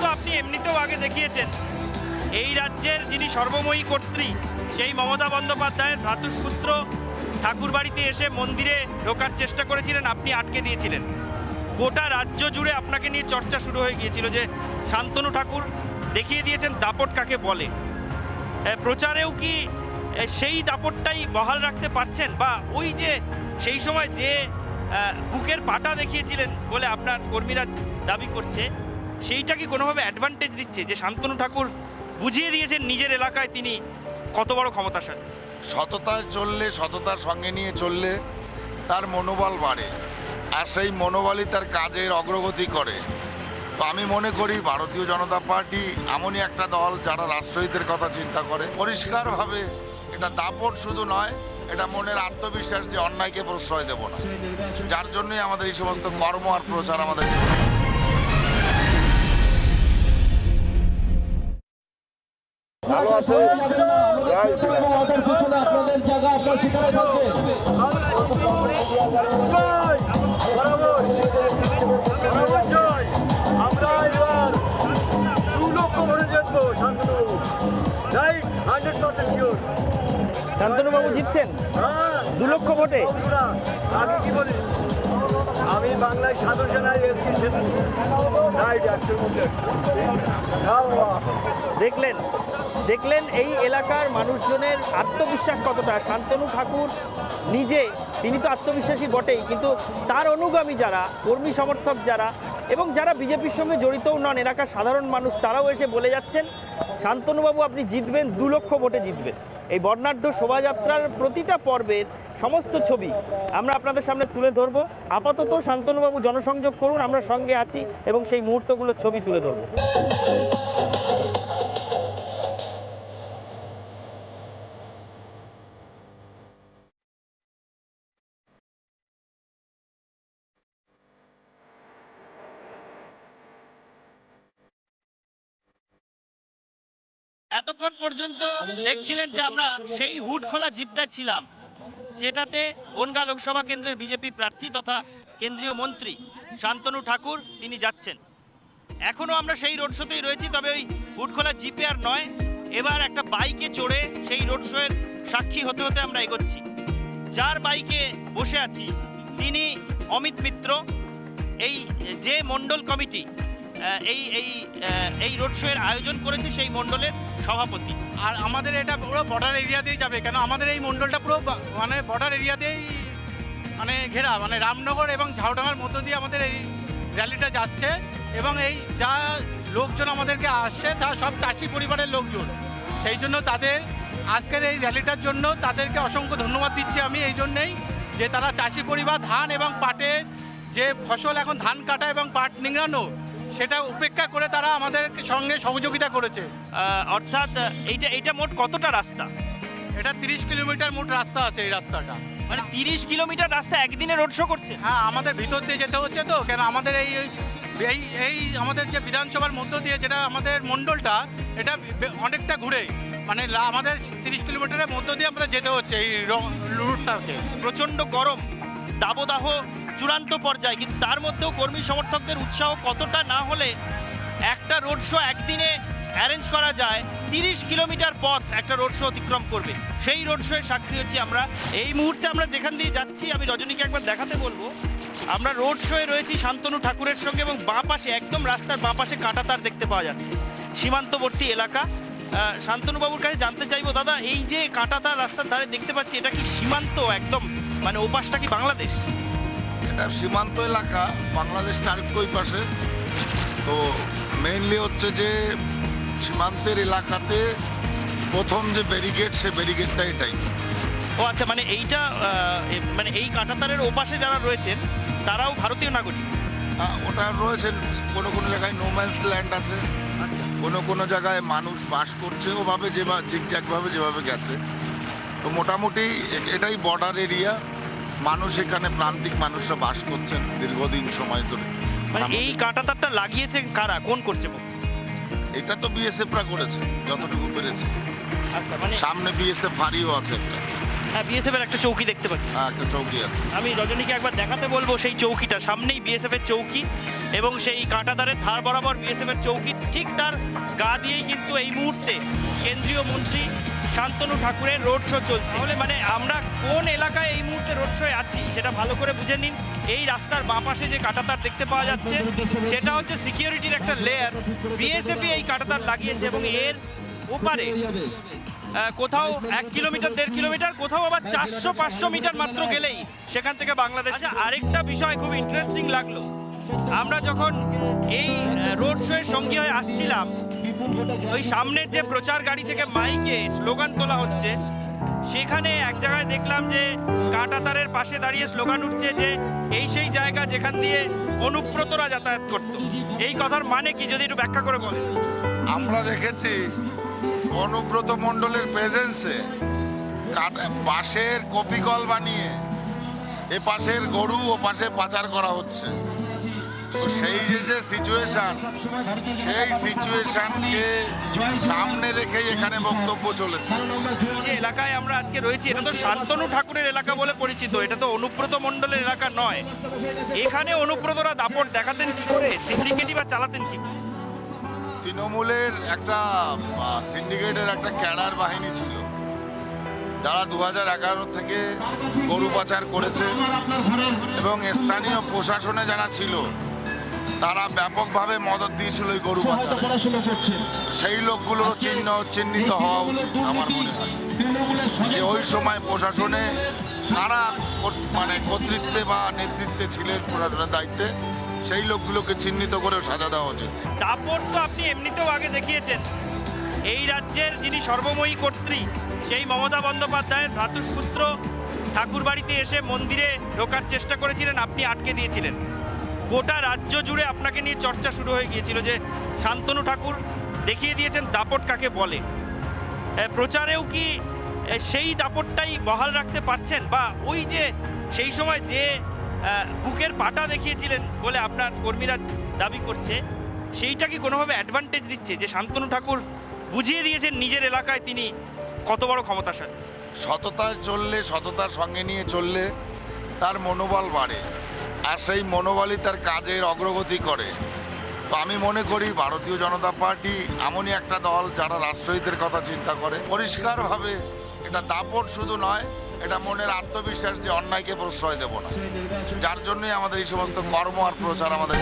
তো আপনি এমনিতেও আগে দেখিয়েছেন এই রাজ্যের যিনি সর্বময়ী কর্ত্রী সেই মমতা বন্দ্যোপাধ্যায়ের ভ্রাতুষ্পুত্র ঠাকুরবাড়িতে এসে মন্দিরে ঢোকার চেষ্টা করেছিলেন, আপনি আটকে দিয়েছিলেন। গোটা রাজ্য জুড়ে আপনাকে নিয়ে চর্চা শুরু হয়ে গিয়েছিল যে শান্তনু ঠাকুর দেখিয়ে দিয়েছেন দাপট কাকে বলে। প্রচারেও কি সেই দাপটটাই বহাল রাখতে পারছেন, বা ওই যে সেই সময় যে বুকের পাটা দেখিয়েছিলেন বলে আপনার কর্মীরা দাবি করছে, সেইটা কি কোনোভাবে অ্যাডভান্টেজ দিচ্ছে যে শান্তনু ঠাকুর বুঝিয়ে দিয়েছেন নিজের এলাকায় তিনি কত বড় ক্ষমতাশালী? সততায় চললে, সততার সঙ্গে নিয়ে চললে তার মনোবল বাড়ে, আর সেই মনোবলই তার কাজের অগ্রগতি করে। তো আমি মনে করি ভারতীয় জনতা পার্টি এমনই একটা দল যারা রাষ্ট্রহিতের কথা চিন্তা করে। পরিষ্কারভাবে এটা দাপট শুধু নয়, এটা মনের আত্মবিশ্বাস যে অন্যায়কে প্রশ্রয় দেব না, যার জন্যই আমাদের এই সমস্ত কর্ম আর প্রচার আমাদের। ভালো আছে, আমাদের পিছনে আপনাদের জায়গা, আপনার সেখানে থাকবেন। আমরা এবার 2 লক্ষ ভোটে জিতবো শান্তনুবাবু, রাইট, 100% শিওর। শান্তনুবাবু জিতছেন 2 লক্ষ ভোটে? আমি কি বলি, আমি বাংলায় সাধু সেনায় এসকি সেনা, রাইট, 100-এর মধ্যে। দেখলেন এই এলাকার মানুষজনের আত্মবিশ্বাস কতটা। শান্তনু ঠাকুর নিজে তিনি তো আত্মবিশ্বাসী বটেই, কিন্তু তার অনুগামী যারা, কর্মী সমর্থক যারা এবং যারা বিজেপির সঙ্গে জড়িতও নন, এলাকার সাধারণ মানুষ, তারাও এসে বলে যাচ্ছেন শান্তনুবাবু আপনি জিতবেন, 2 লক্ষ ভোটে জিতবেন। এই বর্ণাঢ্য শোভাযাত্রার প্রতিটা পর্বের সমস্ত ছবি আমরা আপনাদের সামনে তুলে ধরবো। আপাতত শান্তনুবাবু জনসংযোগ করুন, আমরা সঙ্গে আছি এবং সেই মুহূর্তগুলোর ছবি তুলে ধরবো। এতক্ষণ পর্যন্ত দেখছিলেন যে আমরা সেই হুড খোলা জিপটা ছিলাম, যেটাতে বনগাঁ লোকসভা কেন্দ্রের বিজেপি প্রার্থী তথা কেন্দ্রীয় মন্ত্রী শান্তনু ঠাকুর তিনি যাচ্ছেন। এখনও আমরা সেই রোড শোতেই রয়েছি, তবে ওই হুড খোলা জিপে আর নয়, এবার একটা বাইকে চড়ে সেই রোড শোয়ের সাক্ষী হতে হতে আমরা এগোচ্ছি। যার বাইকে বসে আছি তিনি অমিত মিত্র, এই যে মণ্ডল কমিটি এই রোড শোয়ের আয়োজন করেছে সেই মণ্ডলের সভাপতি। আর আমাদের এটা পুরো বর্ডার এরিয়াতেই যাবে, কেন আমাদের এই মণ্ডলটা পুরো মানে বর্ডার এরিয়াতেই মানে ঘেরা, মানে রামনগর এবং ঝাউডাঙ্গার মধ্য দিয়ে আমাদের এই র্যালিটা যাচ্ছে। এবং এই যা লোকজন আমাদেরকে আসছে তা সব চাষি পরিবারের লোকজন, সেই জন্য তাদের আজকের এই র্যালিটার জন্য তাদেরকে অসংখ্য ধন্যবাদ দিচ্ছি আমি এই জন্যেই যে তারা চাষি পরিবার ধান এবং পাটের যে ফসল এখন ধান কাটা এবং পাট নিংড়ানো সেটা উপেক্ষা করে তারা আমাদের সঙ্গে সহযোগিতা করেছে। অর্থাৎ এইটা মোট কতটা রাস্তা? এটা 30 কিলোমিটার মোট রাস্তা আছে। এই রাস্তাটা মানে 30 কিলোমিটার রাস্তা একদিনে রোড শো করছে? হ্যাঁ, আমাদের ভিতর দিয়ে যেতে হচ্ছে তো, কেন আমাদের এই এই আমাদের যে বিধানসভার মধ্য দিয়ে যেটা আমাদের মণ্ডলটা, এটা অনেকটা ঘুরে মানে আমাদের 30 কিলোমিটারের মধ্য দিয়ে আমরা যেতে হচ্ছে এই রুটটাতে। প্রচণ্ড গরম, দাবদাহ চূড়ান্ত পর্যায়ে, কিন্তু তার মধ্যেও কর্মী সমর্থকদের উৎসাহ কতটা না হলে একটা রোড শো একদিনে অ্যারেঞ্জ করা যায়। 30 কিলোমিটার পথ একটা রোড শো অতিক্রম করবে, সেই রোড শোয়ের সাক্ষী হচ্ছে আমরা এই মুহূর্তে। আমরা যেখান দিয়ে যাচ্ছি, আমি রজনীকে একবার দেখাতে বলবো, আমরা রোড শোয়ে রয়েছি শান্তনু ঠাকুরের সঙ্গে, এবং বাঁ পাশে একদম রাস্তার বাঁ পাশে কাঁটাতার দেখতে পাওয়া যাচ্ছে, সীমান্তবর্তী এলাকা। শান্তনুবাবুর কাছে জানতে চাইবো, দাদা এই যে কাঁটাতার রাস্তার ধারে দেখতে পাচ্ছি, এটা কি সীমান্ত একদম, মানে ও পাশটা কি বাংলাদেশ? এটা সীমান্ত এলাকা, বাংলাদেশটা আরেকটু ওই পাশে। তো মেইনলি হচ্ছে যে সীমান্তের এলাকাতে প্রথম যে ব্যারিকেড, সে ব্যারিকেডটা এটাই। ও আচ্ছা, মানে এইটা মানে এই কাঁটাতারের ওপাশে যারা রয়েছেন তারাও ভারতীয় নাগরিক? ওটা রয়েছেন, কোনো কোনো জায়গায় নোম্যান্স ল্যান্ড আছে, কোনো কোনো জায়গায় মানুষ বাস করছে ওভাবে, জিগজ্যাগভাবে যেভাবে গেছে। তো মোটামুটি এটাই বর্ডার এরিয়া, মানুষ এখানে প্রান্তিক মানুষরা বাস করছেন দীর্ঘদিন সময় ধরে। মানে এই কাঁটাতারটা লাগিয়েছে কারা, কোন কর্তৃপক্ষ? এটা তো বিএসএফরা করেছে যতটুকু পেরেছে। আচ্ছা, মানে সামনে বিএসএফ ফাঁড়িও আছে একটা। হ্যাঁ, বিএসএফ এর একটা চৌকি দেখতে পাচ্ছি। হ্যাঁ, একটা চৌকি আছে। আমি রজনীকে একবার দেখাতে বলবো সেই চৌকিটা, সামনেই বিএসএফ এর চৌকি। এবং সেই কাঁটাতারের ধার বরাবর বিএসএফের চৌকি ঠিক তার গা দিয়েই কিন্তু এই মুহূর্তে কেন্দ্রীয় মন্ত্রী শান্তনু ঠাকুরের রোড শো চলছে। তাহলে মানে আমরা কোন এলাকায় এই মুহূর্তে রোড শোয়ে আছি সেটা ভালো করে বুঝে নিন। এই রাস্তার বাঁ পাশে যে কাঁটাতার দেখতে পাওয়া যাচ্ছে সেটা হচ্ছে সিকিউরিটির একটা লেয়ার। বিএসএফই এই কাঁটাতার লাগিয়েছে এবং এর ওপারে কোথাও 1 কিলোমিটার 1.5 কিলোমিটার, কোথাও আবার 400-500 মিটার মাত্র গেলেই সেখান থেকে বাংলাদেশ। আচ্ছা, আরেকটা বিষয় খুব ইন্টারেস্টিং লাগলো, আমরা যখন এই রোড শোয়ের সঙ্গী হয়ে আসছিলাম, ওই সামনের যে প্রচার গাড়ি থেকে মাইকে স্লোগান তোলা হচ্ছে, সেখানে এক জায়গায় দেখলাম যে কাঁটাতারের পাশে দাঁড়িয়ে স্লোগান উঠছে যে এই সেই জায়গা যেখান দিয়ে অনুব্রতরা যাতায়াত করত। এই কথার মানে কি যদি একটু ব্যাখ্যা করে বলেন। আমরা দেখেছি অনুব্রত মণ্ডলের প্রেজেন্সে পাশের কপিকল বানিয়ে এ পাশের গরু ও পাশে পাচার করা হচ্ছে। তো সেই যে সিচুয়েশন, সেই সিচুয়েশনকে সামনে রেখেই এখানে বক্তব্য চলেছে। যে এলাকায় আমরা আজকে রয়েছি এটা তো শান্তনু ঠাকুরের এলাকা বলে পরিচিত, এটা তো অনুব্রত মণ্ডলের এলাকা নয়। এখানে অনুব্রতরা দাপট দেখাতেন কি করে, সিন্ডিকেটই বা চালাতেন কি? তৃণমূলের একটা সিন্ডিকেটের একটা ক্যাডার বাহিনী ছিল, যারা 2011 থেকে গরু পাচার করেছে এবং স্থানীয় প্রশাসনে যারা ছিল তারা ব্যাপকভাবে মদত দিয়েছিল এই গরু পাচারে। সেই লোকগুলোর চিহ্নিত হওয়া উচিত আমার মনে হয়, যে ওই সময় প্রশাসনে কারা মানে কর্তৃত্বে বা নেতৃত্বে ছিলেন প্রশাসনের দায়িত্বে, সেই লোকগুলোকে চিহ্নিত করে সাজা দেওয়া উচিত। দাপট তো আপনি এমনিতেও আগে দেখিয়েছেন। এই রাজ্যের যিনি সর্বময়ী কর্ত্রী সেই মমতা বন্দ্যোপাধ্যায়ের ভ্রাতুষ্পুত্র ঠাকুর বাড়িতে এসে মন্দিরে ঢোকার চেষ্টা করেছিলেন, আপনি আটকে দিয়েছিলেন। গোটা রাজ্য জুড়ে আপনাকে নিয়ে চর্চা শুরু হয়ে গিয়েছিল যে শান্তনু ঠাকুর দেখিয়ে দিয়েছেন দাপট কাকে বলে। প্রচারেও কি সেই দাপটটাই বহাল রাখতে পারছেন, বা ওই যে সেই সময় যে বুকের পাটা দেখিয়েছিলেন বলে আপনার কর্মীরা দাবি করছে, সেইটা কি কোনোভাবে অ্যাডভান্টেজ দিচ্ছে যে শান্তনু ঠাকুর বুঝিয়ে দিয়েছেন নিজের এলাকায় তিনি কত বড় ক্ষমতাশালী? সততায় চললে, সততার সঙ্গে নিয়ে চললে তার মনোবল বাড়ে, আর সেই মনোবলই তার কাজের অগ্রগতি করে। তো আমি মনে করি ভারতীয় জনতা পার্টি এমনই একটা দল যারা রাষ্ট্রহিতের কথা চিন্তা করে। পরিষ্কারভাবে এটা দাপট শুধু নয়, এটা মনের আত্মবিশ্বাস যে অন্যায়কে প্রশ্রয় দেব না, যার জন্যই আমাদের এই সমস্ত কর্ম আর প্রচার আমাদের